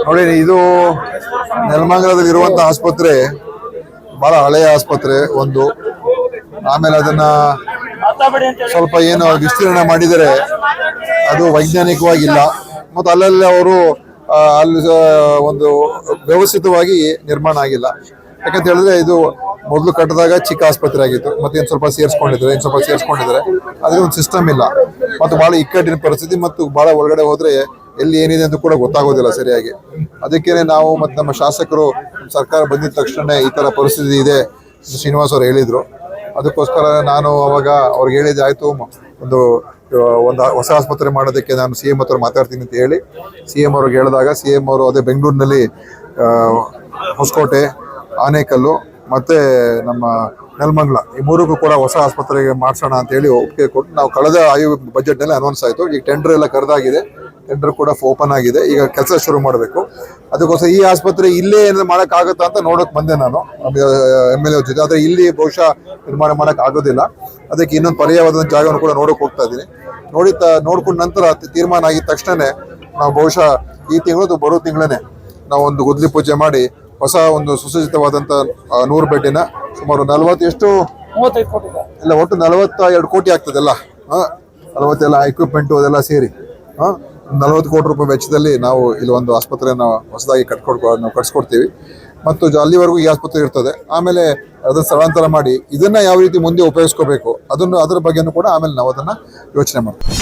ನೋಡಿ, ಇದು ನೆಲಮಂಗಲದಲ್ಲಿ ಇರುವಂತಹ ಆಸ್ಪತ್ರೆ ಬಹಳ ಹಳೆಯ ಆಸ್ಪತ್ರೆ ಒಂದು. ಆಮೇಲೆ ಅದನ್ನ ಸ್ವಲ್ಪ ಏನು ವಿಸ್ತೀರ್ಣ ಮಾಡಿದರೆ ಅದು ವೈಜ್ಞಾನಿಕವಾಗಿಲ್ಲ, ಮತ್ತು ಅಲ್ಲಲ್ಲಿ ಅವರು ಅಲ್ಲಿ ಒಂದು ವ್ಯವಸ್ಥಿತವಾಗಿ ನಿರ್ಮಾಣ ಆಗಿಲ್ಲ. ಯಾಕಂತ ಹೇಳಿದ್ರೆ ಇದು ಮೊದಲು ಕಟ್ಟಿದಾಗ ಚಿಕ್ಕ ಆಸ್ಪತ್ರೆ ಆಗಿತ್ತು, ಮತ್ತೆ ಇನ್ನು ಸ್ವಲ್ಪ ಸೇರಿಸ್ಕೊಂಡಿದ್ದಾರೆ ಅದಕ್ಕೆ ಒಂದು ಸಿಸ್ಟಮ್ ಇಲ್ಲ, ಮತ್ತು ಬಹಳ ಇಕ್ಕಟ್ಟಿನ ಪರಿಸ್ಥಿತಿ, ಮತ್ತು ಬಹಳ ಒಳಗಡೆ ಹೋದ್ರೆ ಎಲ್ಲಿ ಏನಿದೆ ಅಂತ ಕೂಡ ಗೊತ್ತಾಗೋದಿಲ್ಲ ಸರಿಯಾಗಿ. ಅದಕ್ಕೇನೆ ನಾವು ಮತ್ತು ನಮ್ಮ ಶಾಸಕರು ಸರ್ಕಾರ ಬಂದಿದ ತಕ್ಷಣ ಈ ತರ ಪರಿಸ್ಥಿತಿ ಇದೆ ಶ್ರೀನಿವಾಸ್ ಅವರು ಹೇಳಿದ್ರು. ಅದಕ್ಕೋಸ್ಕರ ನಾನು ಅವಾಗ ಅವ್ರಿಗೆ ಹೇಳಿದೆ, ಆಯ್ತು ಒಂದು ಹೊಸ ಆಸ್ಪತ್ರೆ ಮಾಡೋದಕ್ಕೆ ನಾನು CM ಹತ್ರ ಮಾತಾಡ್ತೀನಿ ಅಂತ ಹೇಳಿ CM ಅವ್ರಿಗೆ ಹೇಳಿದಾಗ CM ಅವರು ಅದೇ ಬೆಂಗಳೂರಿನಲ್ಲಿ ಹೊಸಕೋಟೆ, ಆನೇಕಲ್ಲು ಮತ್ತೆ ನಮ್ಮ ನೆಲಮಂಗಲ ಈ ಮೂರಿಗೂ ಕೂಡ ಹೊಸ ಆಸ್ಪತ್ರೆಗೆ ಮಾಡಿಸೋಣ ಅಂತ ಹೇಳಿ ಒಪ್ಪಿಗೆ ಕೊಟ್ಟು ನಾವು ಕಳೆದ ಬಜೆಟ್ನಲ್ಲಿ ಅನೌನ್ಸ್ ಆಯಿತು. ಈಗ ಟೆಂಡರ್ ಎಲ್ಲ ಕರೆದಾಗಿದೆ, ಟೆಂಡರ್ ಕೂಡ ಓಪನ್ ಆಗಿದೆ, ಈಗ ಕೆಲಸ ಶುರು ಮಾಡಬೇಕು. ಅದಕ್ಕೋಸ್ಕರ ಈ ಆಸ್ಪತ್ರೆ ಇಲ್ಲೇ ಏನಾದ್ರು ಮಾಡೋಕ್ಕಾಗುತ್ತಾ ಅಂತ ನೋಡೋಕೆ ಬಂದೆ ನಾನು MLA ಜೊತೆ. ಆದರೆ ಇಲ್ಲಿ ಬಹುಶಃ ನಿರ್ಮಾಣ ಮಾಡೋಕೆ ಆಗೋದಿಲ್ಲ. ಅದಕ್ಕೆ ಇನ್ನೊಂದು ಪರ್ಯಾಯವಾದ ಜಾಗವನ್ನು ಕೂಡ ನೋಡೋಕೆ ಹೋಗ್ತಾ ಇದ್ದೀನಿ. ನೋಡ್ಕೊಂಡ ನಂತರ ತೀರ್ಮಾನ ಆಗಿದ ತಕ್ಷಣನೇ ನಾವು ಬಹುಶಃ ಈ ತಿಂಗಳು ಬರೋ ತಿಂಗಳೇ ನಾವು ಒಂದು ಗುದ್ಲಿ ಪೂಜೆ ಮಾಡಿ ಹೊಸ ಒಂದು ಸುಸಜ್ಜಿತವಾದಂಥ 100 ಬೆಡ್ಡಿನ ಸುಮಾರು 35 ಕೋಟಿ ಇಲ್ಲ, ಒಟ್ಟು 42 ಕೋಟಿ ಆಗ್ತದೆಲ್ಲ. 40 ಎಕ್ವಿಪ್ಮೆಂಟು ಅದೆಲ್ಲ ಸೇರಿ 40 ಕೋಟಿ ರೂಪಾಯಿ ವೆಚ್ಚದಲ್ಲಿ ನಾವು ಇಲ್ಲಿ ಒಂದು ಆಸ್ಪತ್ರೆಯನ್ನು ಹೊಸದಾಗಿ ನಾವು ಕಟ್ಸ್ಕೊಡ್ತೀವಿ. ಮತ್ತು ಅಲ್ಲಿವರೆಗೂ ಈ ಆಸ್ಪತ್ರೆ ಇರ್ತದೆ. ಆಮೇಲೆ ಅದನ್ನು ಸ್ಥಳಾಂತರ ಮಾಡಿ ಇದನ್ನ ಯಾವ ರೀತಿ ಮುಂದೆ ಉಪಯೋಗಿಸ್ಕೋಬೇಕು ಅದರ ಬಗ್ಗೆನೂ ಕೂಡ ಆಮೇಲೆ ನಾವು ಅದನ್ನು ಯೋಚನೆ ಮಾಡ್ತೀವಿ.